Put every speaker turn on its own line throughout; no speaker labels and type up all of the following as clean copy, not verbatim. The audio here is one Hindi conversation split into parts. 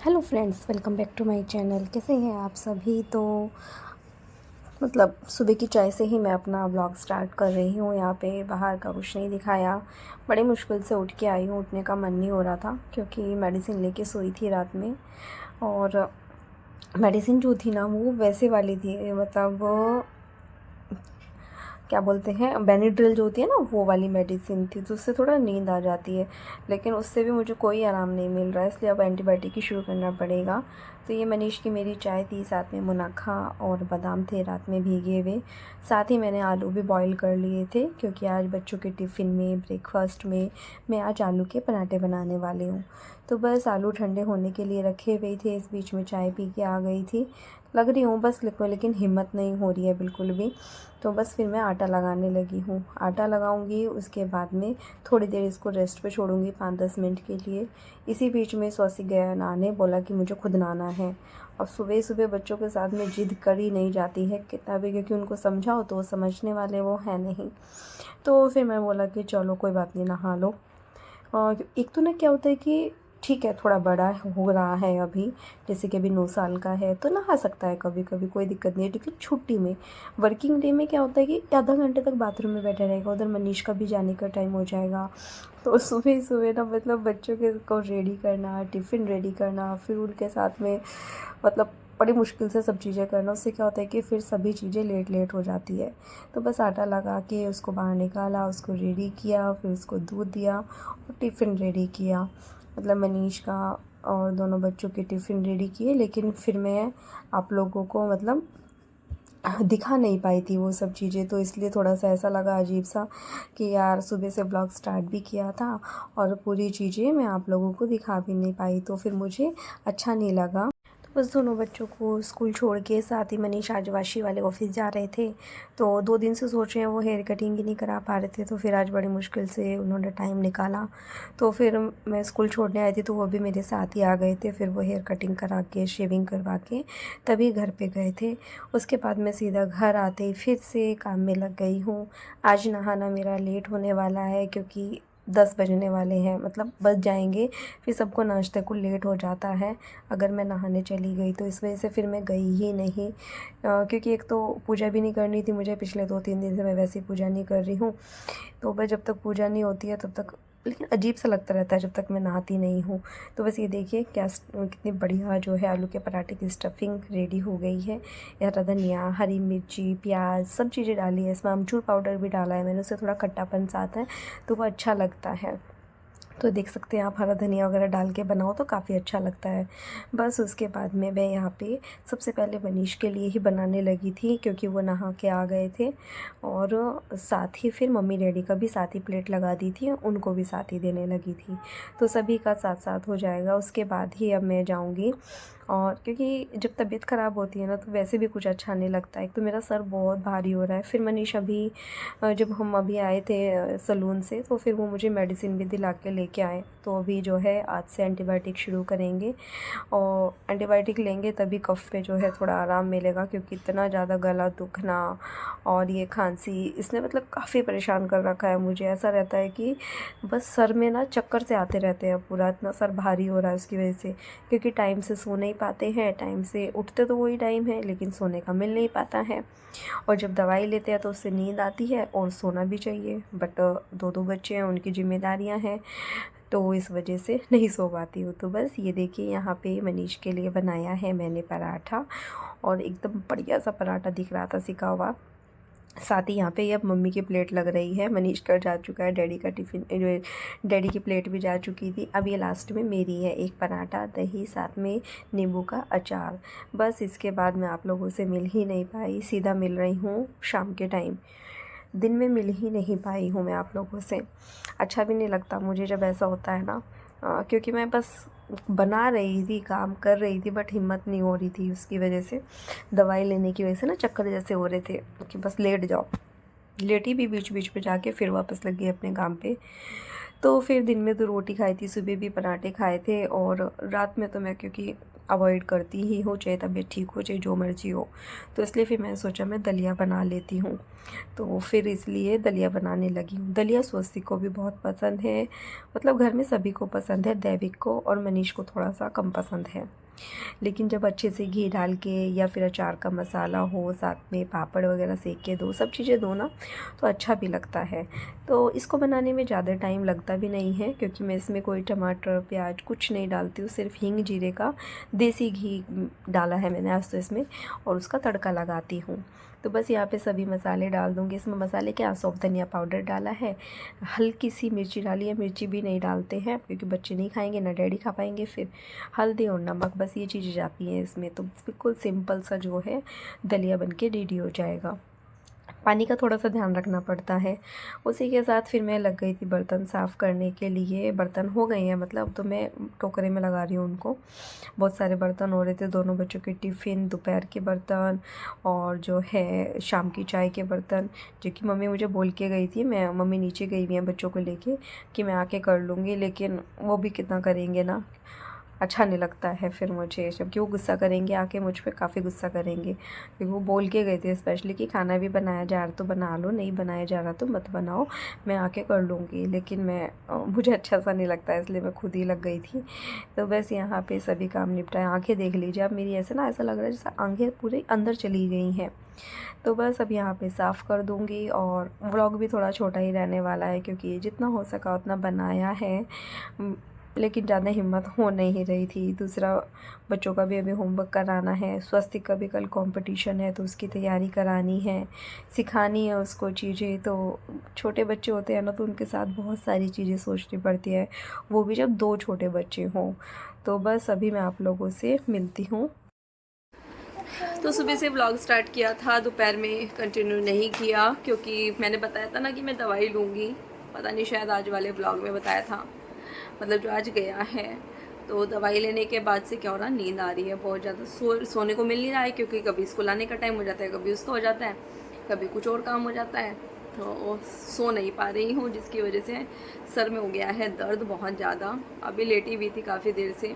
Hello friends, welcome back to my channel. कैसे हैं आप सभी। तो सुबह की चाय से ही मैं अपना व्लॉग स्टार्ट कर रही हूँ। यहाँ पे बाहर का कुछ नहीं दिखाया, बड़ी मुश्किल से उठ के आई हूँ। उठने का मन नहीं हो रहा था क्योंकि मेडिसिन लेके सोई थी रात में। और मेडिसिन जो थी ना, वो वैसे वाली थी, क्या बोलते हैं, बेनिड्रिल जो होती है ना, वो वाली मेडिसिन थी। तो उससे थोड़ा नींद आ जाती है, लेकिन उससे भी मुझे कोई आराम नहीं मिल रहा है, इसलिए अब एंटीबायोटिक ही शुरू करना पड़ेगा। तो ये मनीष की मेरी चाय थी, साथ में मुनाखा और बादाम थे रात में भीगे हुए। साथ ही मैंने आलू भी बॉईल कर लिए थे क्योंकि आज बच्चों के टिफ़िन में, ब्रेकफास्ट में मैं आज आलू के पराठे बनाने वाली हूँ। तो बस आलू ठंडे होने के लिए रखे हुए थे, इस बीच में चाय पी के आ गई थी। लग रही हूँ बस लिखो, लेकिन हिम्मत नहीं हो रही है बिल्कुल भी। तो बस फिर मैं आटा लगाने लगी हूँ। आटा लगाऊंगी, उसके बाद में थोड़ी देर इसको रेस्ट पे छोड़ूंगी 5-10 मिनट के लिए। इसी बीच में सौसी गया नहाने, बोला कि मुझे खुद नहाना है। अब सुबह सुबह बच्चों के साथ में जिद करी नहीं जाती है कितना भी, क्योंकि उनको समझाओ तो वो समझने वाले वो है नहीं। तो फिर मैं बोला कि चलो कोई बात नहीं, नहा लो। और एक तो ना क्या होता है कि ठीक है, थोड़ा बड़ा हो रहा है अभी, जैसे कि अभी 9 साल का है, तो नहा सकता है कभी कभी, कोई दिक्कत नहीं है। लेकिन छुट्टी में, वर्किंग डे में क्या होता है कि आधा घंटे तक बाथरूम में बैठा रहेगा, उधर मनीष का भी जाने का टाइम हो जाएगा। तो सुबह सुबह ना बच्चों के को रेडी करना, टिफ़िन रेडी करना, फिर उनके साथ में बड़ी मुश्किल से सब चीज़ें करना, उससे क्या होता है कि फिर सभी चीज़ें लेट लेट हो जाती है। तो बस आटा लगा के उसको बाहर निकाला, उसको रेडी किया, फिर उसको दूध दिया और टिफ़िन रेडी किया। मनीष का और दोनों बच्चों के टिफ़िन रेडी किए, लेकिन फिर मैं आप लोगों को दिखा नहीं पाई थी वो सब चीज़ें। तो इसलिए थोड़ा सा ऐसा लगा अजीब सा कि यार सुबह से ब्लॉग स्टार्ट भी किया था और पूरी चीज़ें मैं आप लोगों को दिखा भी नहीं पाई, तो फिर मुझे अच्छा नहीं लगा। तो बस दोनों बच्चों को स्कूल छोड़ के साथ ही मनीष आज वाशी वाले ऑफिस जा रहे थे। तो 2 दिन से सोच रहे हैं, वो हेयर कटिंग ही नहीं करा पा रहे थे, तो फिर आज बड़ी मुश्किल से उन्होंने टाइम निकाला। तो फिर मैं स्कूल छोड़ने आई थी, तो वो भी मेरे साथ ही आ गए थे। फिर वो हेयर कटिंग करा के, शेविंग करवा के तभी घर पे गए थे। उसके बाद मैं सीधा घर आते ही फिर से काम में लग गई हूँ। आज नहाना मेरा लेट होने वाला है क्योंकि 10 बजने वाले हैं, बज जाएंगे। फिर सबको नाश्ते को लेट हो जाता है अगर मैं नहाने चली गई तो। इस वजह से फिर मैं गई ही नहीं, क्योंकि एक तो पूजा भी नहीं करनी थी मुझे, पिछले 2-3 दिन से मैं वैसे ही पूजा नहीं कर रही हूँ। तो बस जब तक पूजा नहीं होती है तब तक, लेकिन अजीब सा लगता रहता है जब तक मैं नहाती नहीं हूँ। तो बस ये देखिए क्या कितनी बढ़िया जो है आलू के पराठे की स्टफिंग रेडी हो गई है। हरा धनिया, हरी मिर्ची, प्याज, सब चीज़ें डाली है इसमें। अमचूर पाउडर भी डाला है मैंने, उससे थोड़ा खट्टापन सा आता है तो वो अच्छा लगता है। तो देख सकते हैं आप, हरा धनिया वगैरह डाल के बनाओ तो काफ़ी अच्छा लगता है। बस उसके बाद में मैं यहाँ पे सबसे पहले मनीष के लिए ही बनाने लगी थी क्योंकि वो नहा के आ गए थे। और साथ ही फिर मम्मी डैडी का भी साथ ही प्लेट लगा दी थी, उनको भी साथ ही देने लगी थी। तो सभी का साथ साथ हो जाएगा, उसके बाद ही अब मैं जाऊँगी। और क्योंकि जब तबीयत ख़राब होती है ना, तो वैसे भी कुछ अच्छा नहीं लगता है। एक तो मेरा सर बहुत भारी हो रहा है। फिर मनीष अभी जब हम अभी आए थे सलून से, तो फिर वो मुझे मेडिसिन भी दिला के लेके आए। तो अभी जो है आज से एंटीबायोटिक शुरू करेंगे और एंटीबायोटिक लेंगे तभी कफ़ पे जो है थोड़ा आराम मिलेगा, क्योंकि इतना ज़्यादा गला दुखना और ये खांसी, इसने काफ़ी परेशान कर रखा है मुझे। ऐसा रहता है कि बस सर में ना चक्कर से आते रहते हैं, पूरा इतना सर भारी हो रहा है उसकी वजह से। क्योंकि टाइम से सो नहीं पाते हैं, टाइम से उठते तो वही टाइम है, लेकिन सोने का मिल नहीं पाता है। और जब दवाई लेते हैं तो उससे नींद आती है और सोना भी चाहिए, बट 2-2 बच्चे हैं, उनकी जिम्मेदारियां हैं, तो इस वजह से नहीं सो पाती हूँ। तो बस ये देखिए, यहाँ पे मनीष के लिए बनाया है मैंने पराठा, और एकदम बढ़िया सा पराठा दिख रहा था सिका हुआ। साथ ही यहाँ पे अब मम्मी की प्लेट लग रही है। मनीष का जा चुका है, डैडी का टिफ़िन, डैडी की प्लेट भी जा चुकी थी। अब ये लास्ट में मेरी है, एक पराठा, दही, साथ में नींबू का अचार। बस इसके बाद मैं आप लोगों से मिल ही नहीं पाई, सीधा मिल रही हूँ शाम के टाइम। दिन में मिल ही नहीं पाई हूँ मैं आप लोगों से। अच्छा भी नहीं लगता मुझे जब ऐसा होता है ना, क्योंकि मैं बस बना रही थी, काम कर रही थी, बट हिम्मत नहीं हो रही थी उसकी वजह से। दवाई लेने की वजह से ना चक्कर जैसे हो रहे थे कि बस लेट जाओ। लेटी भी बीच बीच में जाके, फिर वापस लग गई अपने काम पे। तो फिर दिन में तो रोटी खाई थी, सुबह भी पराठे खाए थे, और रात में तो मैं क्योंकि अवॉइड करती ही हूँ, चाहे तबीयत ठीक हो चाहे जो मर्ज़ी हो। तो इसलिए फिर मैंने सोचा मैं दलिया बना लेती हूँ। तो फिर इसलिए दलिया बनाने लगी हूँ। दलिया स्वस्तिक को भी बहुत पसंद है, मतलब घर में सभी को पसंद है, दैविक को और मनीष को थोड़ा सा कम पसंद है। लेकिन जब अच्छे से घी डाल के या फिर अचार का मसाला हो, साथ में पापड़ वगैरह सेक के दो, सब चीज़ें दो ना, तो अच्छा भी लगता है। तो इसको बनाने में ज़्यादा टाइम लगता भी नहीं है, क्योंकि मैं इसमें कोई टमाटर प्याज कुछ नहीं डालती हूँ। सिर्फ हींग जीरे का देसी घी डाला है मैंने आज तो इसमें, और उसका तड़का लगाती हूँ। तो बस यहाँ पे सभी मसाले डाल दूँगी। इसमें मसाले क्या, सौंफ धनिया पाउडर डाला है, हल्की सी मिर्ची डाली है, मिर्ची भी नहीं डालते हैं क्योंकि बच्चे नहीं खाएंगे ना डैडी खा पाएंगे। फिर हल्दी और नमक, बस ये चीज़ें जाती हैं इसमें। तो बिल्कुल सिंपल सा जो है दलिया बन के रेडी हो जाएगा। पानी का थोड़ा सा ध्यान रखना पड़ता है। उसी के साथ फिर मैं लग गई थी बर्तन साफ़ करने के लिए। बर्तन हो गए हैं मतलब, तो मैं टोकरे में लगा रही हूँ उनको। बहुत सारे बर्तन हो रहे थे, दोनों बच्चों के टिफ़िन, दोपहर के बर्तन और जो है शाम की चाय के बर्तन, जो कि मम्मी मुझे बोल के गई थी। मम्मी नीचे गई हुई हैं बच्चों को लेके कि मैं आके कर लूँगी, लेकिन वो भी कितना करेंगे ना, अच्छा नहीं लगता है फिर मुझे, जबकि वो गुस्सा करेंगे आके मुझ पे, काफ़ी गुस्सा करेंगे, क्योंकि वो बोल के गए थे स्पेशली कि खाना भी बनाया जा रहा तो बना लो, नहीं बनाया जा रहा तो मत बनाओ, मैं आके कर लूँगी। लेकिन मुझे अच्छा सा नहीं लगता है, इसलिए मैं खुद ही लग गई थी। तो बस यहाँ पे सभी काम निपटाए। आँखें देख लीजिए आप मेरी, ऐसे ना ऐसा लग रहा है जैसे आँखें पूरे अंदर चली गई हैं। तो बस अब यहाँ पे साफ़ कर दूँगी। और व्लॉग भी थोड़ा छोटा ही रहने वाला है, क्योंकि जितना हो सका उतना बनाया है, लेकिन ज़्यादा हिम्मत हो नहीं रही थी। दूसरा, बच्चों का भी अभी होमवर्क कराना है, स्वस्तिक का भी कल कंपटीशन है तो उसकी तैयारी करानी है, सिखानी है उसको चीज़ें। तो छोटे बच्चे होते हैं ना, तो उनके साथ बहुत सारी चीज़ें सोचनी पड़ती है, वो भी जब 2 छोटे बच्चे हों। तो बस अभी मैं आप लोगों से मिलती हूँ। तो सुबह से व्लॉग स्टार्ट किया था, दोपहर में कंटिन्यू नहीं किया, क्योंकि मैंने बताया था ना कि मैं दवाई लूँगी। पता नहीं शायद आज वाले व्लॉग में बताया था, मतलब जो आज गया है। तो दवाई लेने के बाद से क्या हो रहा, नींद आ रही है बहुत ज़्यादा। सोने को मिल नहीं रहा है, क्योंकि कभी स्कूल आने का टाइम हो जाता है, कभी उसका हो जाता है, कभी कुछ और काम हो जाता है, तो सो नहीं पा रही हूँ, जिसकी वजह से सर में हो गया है दर्द बहुत ज़्यादा। अभी लेटी हुई थी काफ़ी देर से।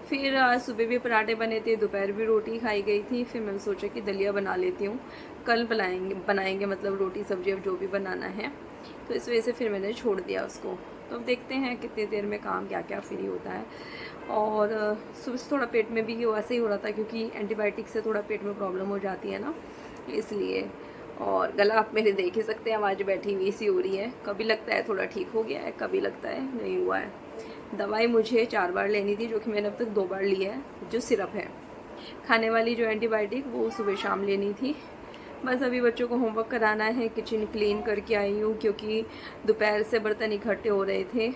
फिर आज सुबह भी पराठे बने थे, दोपहर भी रोटी खाई गई थी। फिर मैंने सोचा कि दलिया बना लेती हूँ, कल बनाएंगे मतलब रोटी सब्जी, अब जो भी बनाना है। तो इस वजह से फिर मैंने छोड़ दिया उसको। तो अब देखते हैं कितनी देर में काम क्या क्या फ्री होता है। और सुबह से थोड़ा पेट में भी वैसे ही हो रहा था, क्योंकि एंटीबायोटिक से थोड़ा पेट में प्रॉब्लम हो जाती है ना, इसलिए। और गला आप मेरे देख ही सकते हैं, आवाज़ बैठी हुई सी हो रही है। कभी लगता है थोड़ा ठीक हो गया है, कभी लगता है नहीं हुआ है। दवाई मुझे 4 बार लेनी थी, जो कि मैंने अब तक 2 बार ली है। जो सिरप है खाने वाली, जो एंटीबायोटिक, वो सुबह शाम लेनी थी। बस अभी बच्चों को होमवर्क कराना है, किचन क्लीन करके आई हूँ, क्योंकि दोपहर से बर्तन इकट्ठे हो रहे थे।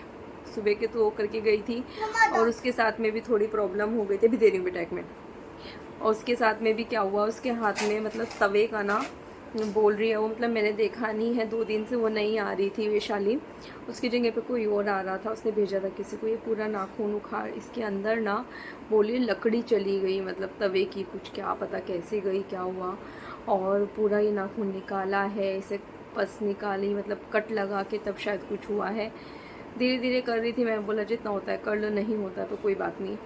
सुबह के तो करके गई थी, और उसके साथ में भी थोड़ी प्रॉब्लम हो गई थी। अभी दे रही हूँ बेटा 1 मिनट। और उसके साथ में भी क्या हुआ, उसके हाथ में मतलब तवे का ना, बोल रही है वो, मतलब मैंने देखा नहीं है, 2 दिन से वो नहीं आ रही थी वैशाली, उसकी जगह पे कोई और आ रहा था। उसने भेजा था किसी को। ये पूरा नाखून उखाड़, इसके अंदर ना बोलिए लकड़ी चली गई, मतलब तवे की, कुछ क्या पता कैसे गई, क्या हुआ। और पूरा ये नाखून निकाला है, इसे पस निकाली, मतलब कट लगा के तब शायद कुछ हुआ है। धीरे धीरे कर रही थी, मैं बोला जितना होता है कर लो, नहीं होता तो कोई बात नहीं।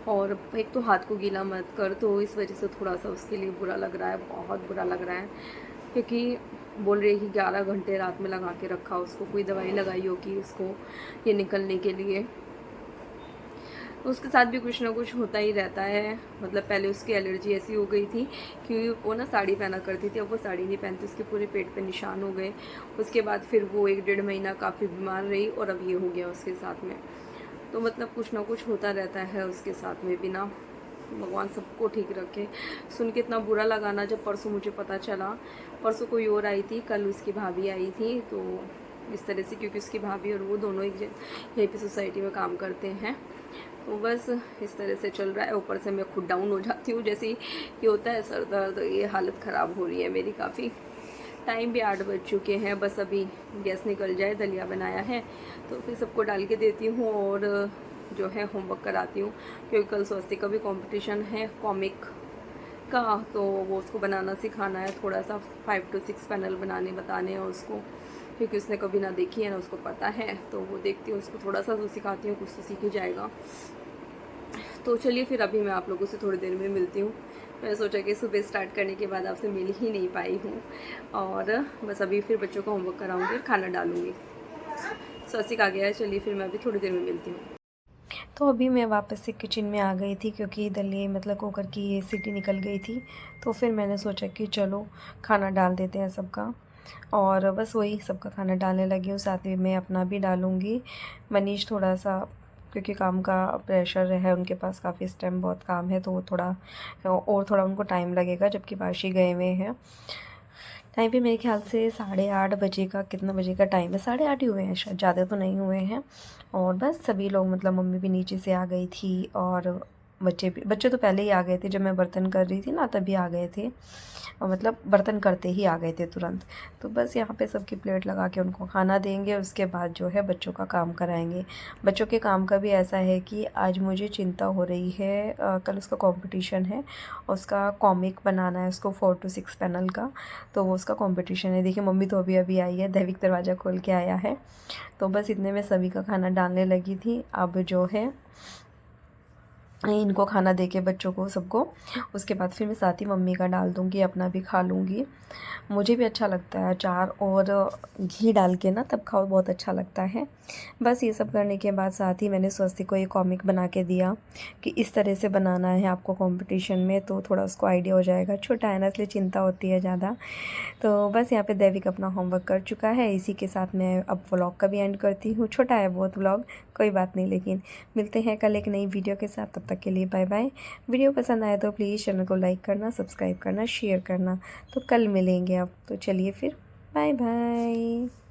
और एक तो हाथ को गीला मत कर, तो इस वजह से थोड़ा सा उसके लिए बुरा लग रहा है, बहुत बुरा लग रहा है। क्योंकि बोल रही है कि 11 घंटे रात में लगा के रखा, उसको कोई दवाई लगाई होगी उसको ये निकलने के लिए। उसके साथ भी कुछ ना कुछ होता ही रहता है। मतलब पहले उसकी एलर्जी ऐसी हो गई थी कि वो ना साड़ी पहना करती थी, अब वो साड़ी नहीं पहनती, उसके पूरे पेट पे निशान हो गए। उसके बाद फिर वो 1-1.5 महीना काफ़ी बीमार रही, और अब ये हो गया उसके साथ में। तो मतलब कुछ ना कुछ होता रहता है उसके साथ में भी ना, भगवान सबको ठीक रखे। सुन के इतना बुरा लगा ना, जब परसों मुझे पता चला। परसों कोई और आई थी, कल उसकी भाभी आई थी। तो इस तरह से, क्योंकि उसकी भाभी और वो दोनों एक यहीं पे सोसाइटी में काम करते हैं, तो बस इस तरह से चल रहा है। ऊपर से मैं खुद डाउन हो जाती हूँ, जैसे ये होता है सर दर्द, ये हालत ख़राब हो रही है मेरी काफ़ी। टाइम भी 8 बज चुके हैं, बस अभी गैस निकल जाए, दलिया बनाया है तो फिर सबको डाल के देती हूँ, और जो है होमवर्क कराती हूँ, क्योंकि कल स्वस्तिक का भी कंपटीशन है कॉमिक का, तो वो उसको बनाना सिखाना है। थोड़ा सा 5 to 6 पैनल बनाने बताने हैं उसको, क्योंकि उसने कभी ना देखी है ना उसको पता है। तो वो देखती हूँ, उसको थोड़ा सा तो सिखाती हूँ, कुछ तो सीख ही जाएगा।
तो चलिए फिर अभी मैं आप लोगों से थोड़ी देर में मिलती हूँ। मैंने सोचा कि सुबह स्टार्ट करने के बाद आपसे मिल ही नहीं पाई हूँ, और बस अभी फिर बच्चों का होमवर्क कराऊँगी, खाना डालूँगी। स्वस्तिक आ गया है, चलिए फिर मैं अभी थोड़ी देर में मिलती हूँ।
तो अभी मैं वापस से किचन में आ गई थी क्योंकि दलिए मतलब कुकर की ये सीटी निकल गई थी। तो फिर मैंने सोचा कि चलो खाना डाल देते हैं सबका, और बस वही सबका खाना डालने लगी हूँ, साथ में मैं अपना भी डालूँगी। मनीष थोड़ा-सा, क्योंकि काम का प्रेशर है उनके पास, काफ़ी इस टाइम बहुत काम है, तो वो थोड़ा और थोड़ा उनको टाइम लगेगा, जबकि बाशी गए हुए हैं। टाइम भी मेरे ख्याल से 8:30 बजे का, कितना बजे का टाइम है, 8:30 ही हुए हैं शायद, ज़्यादा तो नहीं हुए हैं। और बस सभी लोग, मतलब मम्मी भी नीचे से आ गई थी, और बच्चे तो पहले ही आ गए थे, जब मैं बर्तन कर रही थी ना तभी आ गए थे, और मतलब बर्तन करते ही आ गए थे तुरंत। तो बस यहाँ पे सबकी प्लेट लगा के उनको खाना देंगे, उसके बाद जो है बच्चों का काम कराएंगे। बच्चों के काम का भी ऐसा है कि आज मुझे चिंता हो रही है, कल उसका कंपटीशन है, उसका कॉमिक बनाना है उसको 4 to 6 पैनल का, तो वो उसका कंपटीशन है। देखिए मम्मी तो अभी अभी आई है, दैविक दरवाज़ा खोल के आया है। तो बस इतने में सभी का खाना डालने लगी थी। अब जो है इनको खाना दे के बच्चों को सबको, उसके बाद फिर मैं साथ ही मम्मी का डाल दूँगी, अपना भी खा लूँगी। मुझे भी अच्छा लगता है अचार और घी डाल के ना, तब खाओ, बहुत अच्छा लगता है। बस ये सब करने के बाद साथ ही मैंने स्वस्ति को एक कॉमिक बना के दिया कि इस तरह से बनाना है आपको कंपटीशन में, तो थोड़ा उसको आइडिया हो जाएगा। छोटा है ना, इसलिए चिंता होती है ज़्यादा। तो बस यहाँ पे दैविक अपना होमवर्क कर चुका है। इसी के साथ मैं अब व्लॉग का भी एंड करती हूँ। छोटा है बहुत व्लॉग, कोई बात नहीं, लेकिन मिलते हैं कल एक नई वीडियो के साथ। तब तक के लिए बाय बाय। वीडियो पसंद आए तो प्लीज़ चैनल को लाइक करना, सब्सक्राइब करना, शेयर करना। तो कल मिलेंगे अब, तो चलिए फिर, बाय बाय।